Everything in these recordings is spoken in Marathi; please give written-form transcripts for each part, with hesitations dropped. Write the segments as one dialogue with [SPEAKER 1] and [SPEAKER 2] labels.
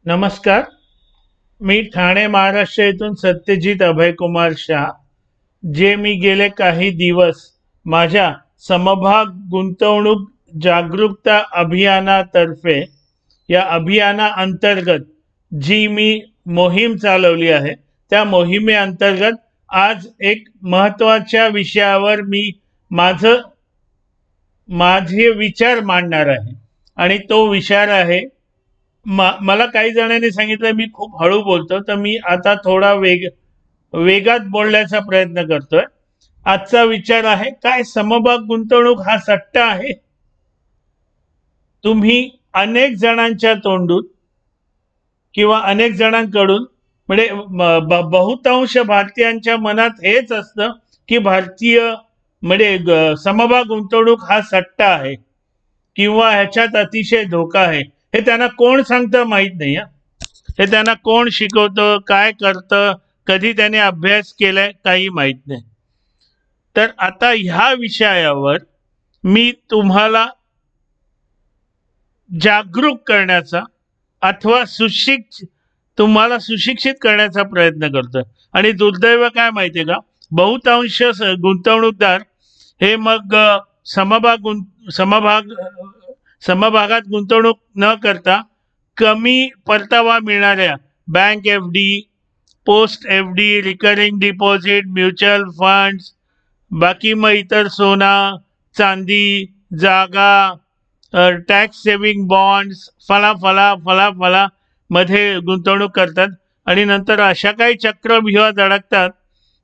[SPEAKER 1] नमस्कार. मी ठाणे महाराष्ट्र येथून सत्यजित अभयकुमार शाह. जे मी गेले काही दिवस माझ्या समभाग गुंतवणूक जागरूकता अभियानातर्फे या अभियानाअंतर्गत जी मी मोहीम चालवली आहे, त्या मोहिमेअंतर्गत आज एक महत्त्वाच्या विषयावर मी माझं माझे विचार मांडणार आहे. आणि तो विचार आहे, मला काही जणांनी सांगितलं मी खूप हळू बोलतो, तर मी आता थोडा वेगात बोलण्याचा प्रयत्न करतोय. आजचा विचार आहे, काय समभाग गुंतवणूक हा सट्टा आहे? तुम्ही अनेक जणांच्या तोंडून किंवा अनेक जणांकडून म्हणजे बहुतांश भारतीयांच्या मनात हेच असतं की भारतीय म्हणजे समभाग गुंतवणूक हा सट्टा आहे किंवा ह्याच्यात अतिशय धोका आहे. हे त्यांना कोण सांगतं माहित नाही. हे त्यांना कोण शिकवतं, काय करतं, कधी त्याने अभ्यास केलाय काही माहित नाही. तर आता ह्या विषयावर मी तुम्हाला जागरूक करण्याचा अथवा तुम्हाला सुशिक्षित करण्याचा प्रयत्न करतोय. आणि दुर्दैव काय माहितीये का, बहुतांश गुंतवणूकदार हे मग समभागात गुंतवणूक न करता कमी परतावा मिळणाऱ्या bank FD, post FD, recurring deposit, mutual funds, बाकी मग इतर सोना, चांदी, जागा, टॅक्स सेव्हिंग बॉन्ड्स, फला मध्ये गुंतवणूक करतात. आणि नंतर अशा काही चक्रव्यूहात अडकतात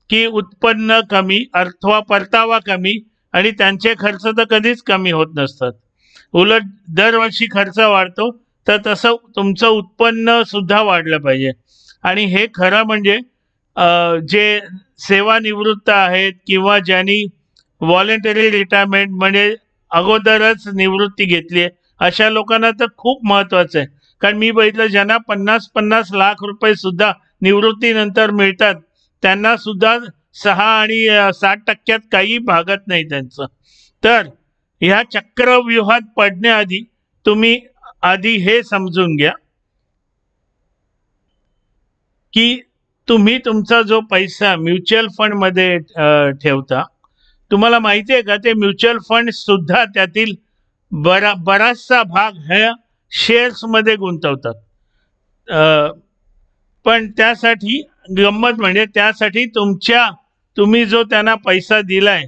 [SPEAKER 1] की उत्पन्न कमी अथवा परतावा कमी आणि त्यांचे खर्च तर कधीच कमी होत नसतात. उलट दरवर्षी खर्च वाढतो, तर तसं तुमचं उत्पन्न सुद्धा वाढलं पाहिजे. आणि हे खरं म्हणजे जे सेवानिवृत्त आहेत किंवा ज्यांनी व्हॉलेंटरी रिटायरमेंट म्हणजे अगोदरच निवृत्ती घेतली आहे, अशा लोकांना तर खूप महत्वाचं आहे. कारण मी बघितलं ज्यांना 50-50 लाख रुपये सुद्धा निवृत्तीनंतर मिळतात, त्यांना सुद्धा 6 आणि 60% काही भागत नाही त्यांचं. तर ह्या चक्रव्यूहात पडण्याआधी तुम्ही आधी हे समजून घ्या की तुम्ही तुमचा जो पैसा म्युच्युअल फंड मध्ये ठेवता, तुम्हाला माहिती आहे का, ते म्युच्युअल फंड सुद्धा त्यातील बराचसा भाग ह्या शेअर्स मध्ये गुंतवतात. पण त्यासाठी गंमत म्हणजे त्यासाठी तुम्ही जो त्यांना पैसा दिलाय,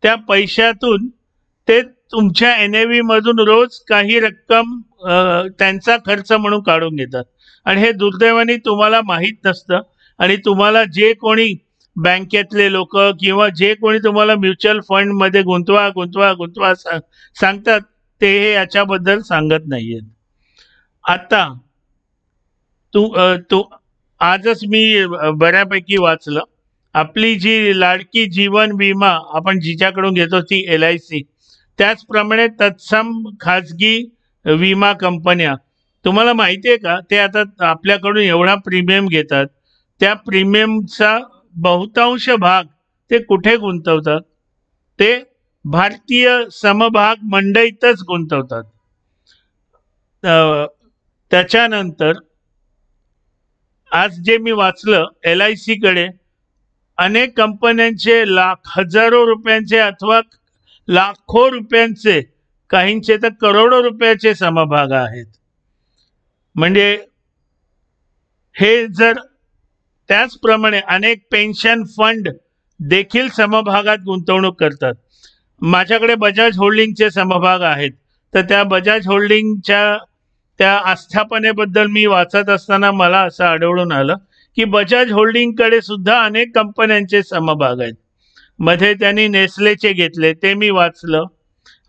[SPEAKER 1] त्या पैशातून ते तुमच्या NAV मधून रोज काही रक्कम त्यांचा खर्च म्हणून काढून घेतात. आणि हे दुर्दैवाने तुम्हाला माहीत नसतं. आणि तुम्हाला जे कोणी बँकेतले लोक किंवा जे कोणी तुम्हाला म्युच्युअल फंड मध्ये गुंतवा गुंतवा गुंतवा सांगतात, ते हे याच्याबद्दल सांगत नाहीयेत. आता तू आजच मी बऱ्यापैकी वाचलं, आपली जी लाडकी जीवन विमा आपण जिच्याकडून घेतो ती LIC, त्याचप्रमाणे तत्सम खाजगी विमा कंपन्या, तुम्हाला माहिती आहे का, ते आता आपल्याकडून एवढा प्रीमियम घेतात, त्या प्रीमियमचा बहुतांश भाग ते कुठे गुंतवतात? ते भारतीय समभाग मंडईतच गुंतवतात. त्याच्यानंतर आज जे मी वाचलं, LIC कडे अनेक कंपन्यांचे हजारो रुपयांचे अथवा लाखो रुपयांचे, काहींचे तर करोडो रुपयाचे समभाग आहेत. म्हणजे हे जर त्याचप्रमाणे अनेक पेन्शन फंड देखील समभागात गुंतवणूक करतात. माझ्याकडे बजाज होल्डिंगचे समभाग आहेत, तर त्या बजाज होल्डिंगच्या त्या आस्थापनेबद्दल मी वाचत असताना मला असं आढळून आलं की बजाज होल्डिंगकडे सुद्धा अनेक कंपन्यांचे समभाग आहेत. मध्ये त्यांनी नेस्लेचे घेतले, ते मी वाचलं.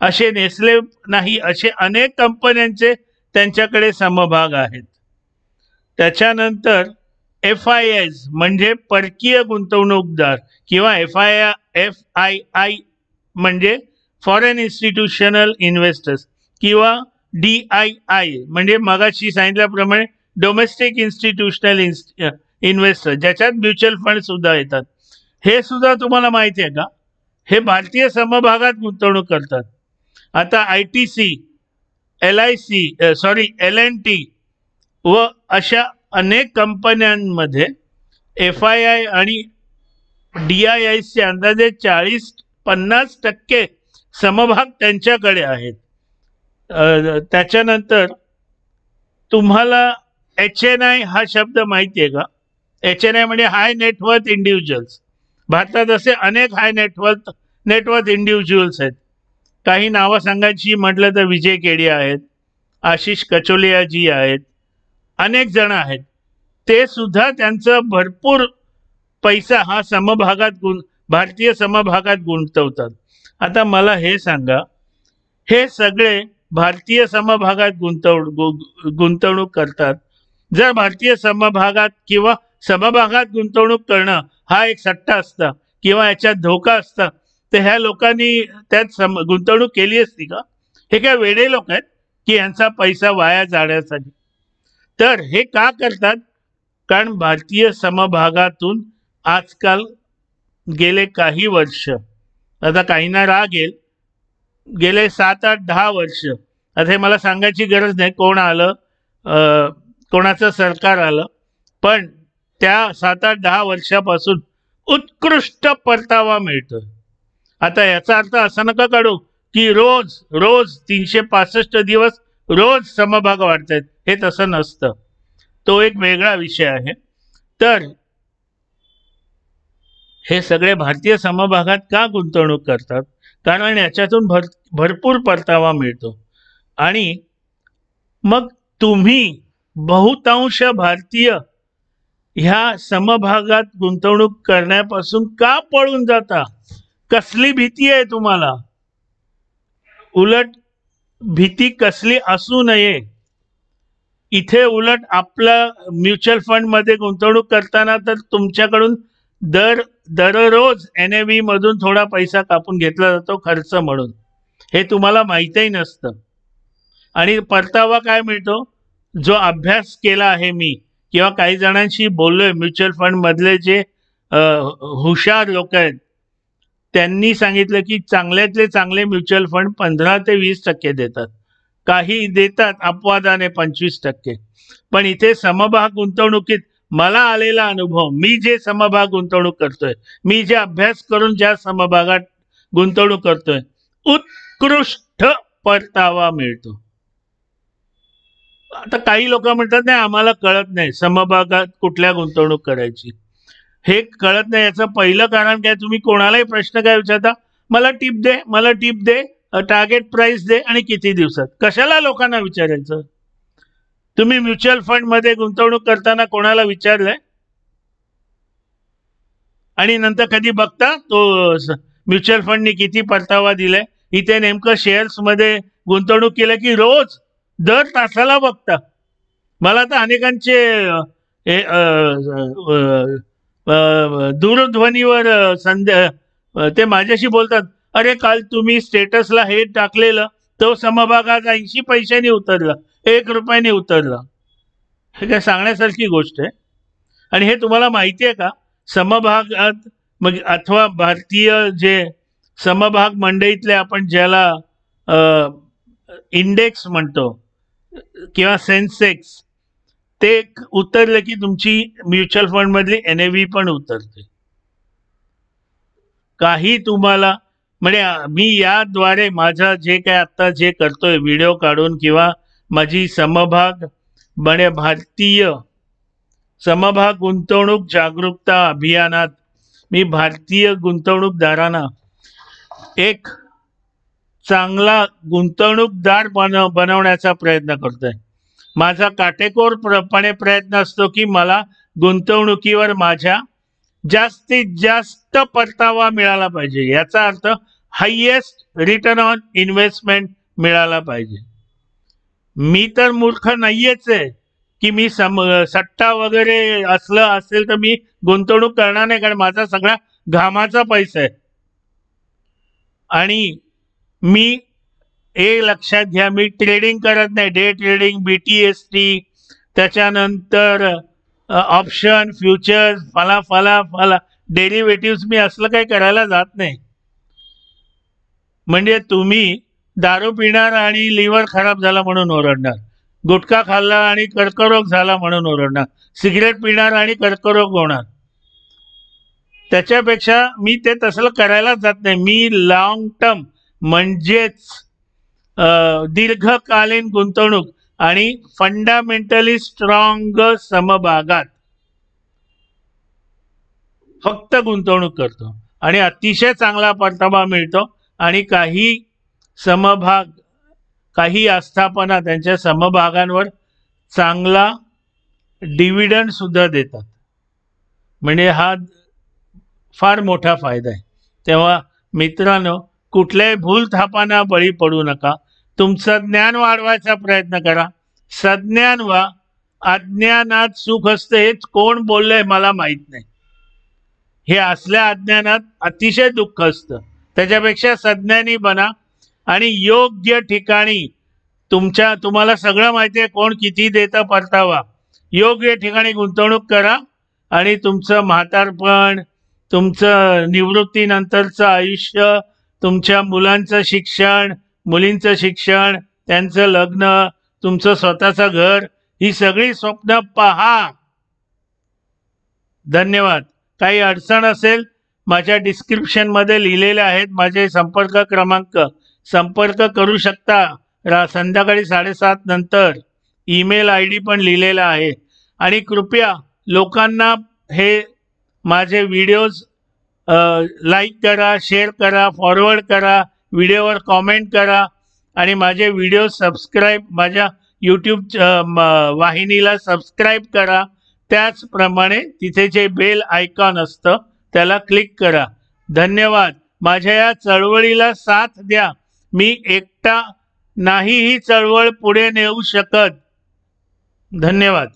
[SPEAKER 1] असे नेस्ले नाही, असे अनेक कंपन्यांचे त्यांच्याकडे समभाग आहेत. त्याच्यानंतर FIIs म्हणजे परकीय गुंतवणूकदार किंवा FII म्हणजे फॉरेन इन्स्टिट्यूशनल इन्व्हेस्टर्स किंवा DII म्हणजे मगाशी सांगितल्याप्रमाणे डोमेस्टिक इन्स्टिट्यूशनल इन्व्हेस्टर, ज्याच्यात म्युच्युअल फंड सुद्धा येतात. हे सुद्धा तुम्हाला माहिती आहे का, हे भारतीय समभागात गुंतवणूक करतात. आता ITC, LIC, L&T, व अशा अनेक कंपन्यांमध्ये FII आणि DIIचे अंदाजे 40-50% समभाग त्यांच्याकडे आहेत. त्याच्यानंतर तुम्हाला HNI हा शब्द माहिती आहे का? HNI म्हणजे हाय नेटवर्थ इंडिव्हिज्युअल्स. भारतात असे अनेक हाय नेटवर्थ इंडिव्हिज्युअल्स आहेत. काही नावं सांगायची म्हटलं तर विजय केडिया आहेत, आशिष कचोलिया जी आहेत, अनेक जण आहेत. ते सुद्धा त्यांचं भरपूर पैसा हा भारतीय समभागात गुंतवतात. आता मला हे सांगा, हे सगळे भारतीय समभागात गुंतवणूक करतात. जर भारतीय समभागात किंवा समभागात गुंतवणूक करणं हा एक सट्टा असता किंवा याच्यात धोका असता तर ह्या लोकांनी त्यात गुंतवणूक केली असती का? हे काय वेडे लोक आहेत की यांचा पैसा वाया जाण्यासाठी? तर हे का करतात? कारण भारतीय समभागातून आजकाल गेले काही वर्ष, आता काहींना राग येईल, गेले 7-8-10 वर्ष, आता हे मला सांगायची गरज नाही कोण आलं, कोणाचं सरकार आलं, पण त्या 7-8-10 वर्षापासून उत्कृष्ट परतावा मिळतोय. आता याचा अर्थ असा नका काढू की रोज 365 दिवस रोज समभाग वाढतायत, हे तसं नसतं. तो एक वेगळा विषय आहे. तर हे सगळे भारतीय समभागात का गुंतवणूक करतात? कारण याच्यातून भरपूर परतावा मिळतो. आणि मग तुम्ही बहुतांश भारतीय ह्या समभागात गुंतवणूक करण्यापासून का पळून जाता? कसली भीती आहे तुम्हाला? उलट भीती कसली असू नये. इथे उलट आपलं म्युच्युअल फंड मध्ये गुंतवणूक करताना तर तुमच्याकडून दररोज NAV मधून थोडा पैसा कापून घेतला जातो खर्च म्हणून. हे तुम्हाला माहीतही नसतं. आणि परतावा काय मिळतो? जो अभ्यास केला आहे मी किंवा काही जणांशी बोललोय, म्युच्युअल फंड मधले जे हुशार लोक आहेत त्यांनी सांगितलं की चांगल्यातले चांगले म्युच्युअल फंड 15 ते 20% देतात. काही देतात अपवादाने 25%. पण इथे समभाग गुंतवणुकीत मला आलेला अनुभव, मी जे समभाग गुंतवणूक करतोय, मी जे अभ्यास करून ज्या समभागात गुंतवणूक करतोय, उत्कृष्ट परतावा मिळतो. आता काही लोक म्हणतात नाही आम्हाला कळत नाही समभागात कुठल्या गुंतवणूक करायची. हे कळत नाही याचं पहिलं कारण काय? तुम्ही कोणालाही प्रश्न काय विचारता, मला टिप दे, टार्गेट प्राइस दे आणि किती दिवसात. कशाला लोकांना विचारायचं? तुम्ही म्युच्युअल फंड मध्ये गुंतवणूक करताना कोणाला विचारलंय? आणि नंतर कधी बघता तो म्युच्युअल फंडनी किती परतावा दिलाय? इथे नेमकं शेअर्स मध्ये गुंतवणूक केलं की रोज दर तासाला बघता. मला तर अनेकांचे दूरध्वनीवर ते माझ्याशी बोलतात, अरे काल तुम्ही स्टेटसला हे टाकलेलं, तो समभाग आज 80 पैशांनी उतरला, 1 रुपयाने उतरला. हे काय सांगण्यासारखी गोष्ट आहे? आणि हे तुम्हाला माहिती आहे का? समभागात मग अथवा भारतीय जे समभाग मंडईतले आपण ज्याला इंडेक्स म्हणतो किंवा सेन्सेक्स, ते उतरलं की तुमची म्युच्युअल फंड मधली NAV पण उतरते. काही तुम्हाला म्हणजे मी याद्वारे माझा जे काय आता जे करतोय व्हिडिओ काढून किंवा माझी समभाग म्हणजे भारतीय समभाग गुंतवणूक जागरूकता अभियानात मी भारतीय गुंतवणूकदारांना एक चांगला गुंतवणूकदार बनवण्याचा प्रयत्न करतोय. माझा काटेकोरपणे प्रयत्न असतो की मला गुंतवणुकीवर माझ्या जास्तीत जास्त परतावा मिळाला पाहिजे. याचा अर्थ हायेस्ट रिटर्न ऑन इन्व्हेस्टमेंट मिळाला पाहिजे. मी तर मूर्ख नाहीयेच आहे की मी सट्टा वगैरे असलं असेल तर मी गुंतवणूक करणार नाही, कारण माझा सगळा घामाचा पैसा आहे. आणि मी लक्षात घ्या, मी ट्रेडिंग करत नाही. डे ट्रेडिंग, BTST, त्याच्यानंतर ऑप्शन, फ्युचर्स, फला डेरिव्हेटिव्स, मी असलं काही करायला जात नाही. म्हणजे तुम्ही दारू पिणार आणि लिव्हर खराब झाला म्हणून ओरडणार. गुटखा खाल्ला आणि कर्करोग झाला म्हणून ओरडणार, सिगरेट पिणार आणि कर्करोग होणार. त्याच्यापेक्षा मी ते तसलं करायलाच जात नाही. मी लॉंग टर्म म्हणजेच दीर्घकालीन गुंतवणूक आणि फंडामेंटली स्ट्रॉंग समभागात फक्त गुंतवणूक करतो आणि अतिशय चांगला परतावा मिळतो. आणि काही समभाग, काही आस्थापना त्यांच्या समभागांवर चांगला डिव्हिडंड सुद्धा देतात. म्हणजे हा फार मोठा फायदा आहे. तेव्हा मित्रांनो, कुठल्याही भूलथापांना बळी पडू नका. तुमचं ज्ञान वाढवायचा प्रयत्न करा. सज्ञान व्हा. अज्ञानात सुख असतं हेच कोण बोललंय मला माहित नाही. हे असल्या अज्ञानात अतिशय दुःख असतं. त्याच्यापेक्षा सज्ञानी बना आणि योग्य ठिकाणी तुम्हाला सगळं माहिती आहे कोण किती देतं परतावा. योग्य ठिकाणी गुंतवणूक करा आणि तुमचं म्हातारपण, तुमचं निवृत्तीनंतरचं आयुष्य, तुमच्या मुलांचं शिक्षण, मुलींचं शिक्षण, त्यांचं लग्न, तुमचं स्वतःचं घर, ही सगळी स्वप्न पहा. धन्यवाद. काही अडचण असेल माझ्या डिस्क्रिप्शनमध्ये लिहिलेले आहेत माझे संपर्क क्रमांक. संपर्क करू शकता संध्याकाळी 7:30 नंतर. ईमेल ID पण लिहिलेला आहे. आणि कृपया लोकांना हे माझे व्हिडिओज लाईक करा, शेअर करा, फॉरवर्ड करा, व्हिडिओवर कॉमेंट करा आणि माझे व्हिडिओ सबस्क्राईब, माझ्या यूट्यूब वाहिनीला सबस्क्राईब करा. त्याचप्रमाणे तिथे जे बेल आयकॉन असतं त्याला क्लिक करा. धन्यवाद. माझ्या या चळवळीला साथ द्या. मी एकटा नाही ही चळवळ पुढे नेऊ शकत. धन्यवाद.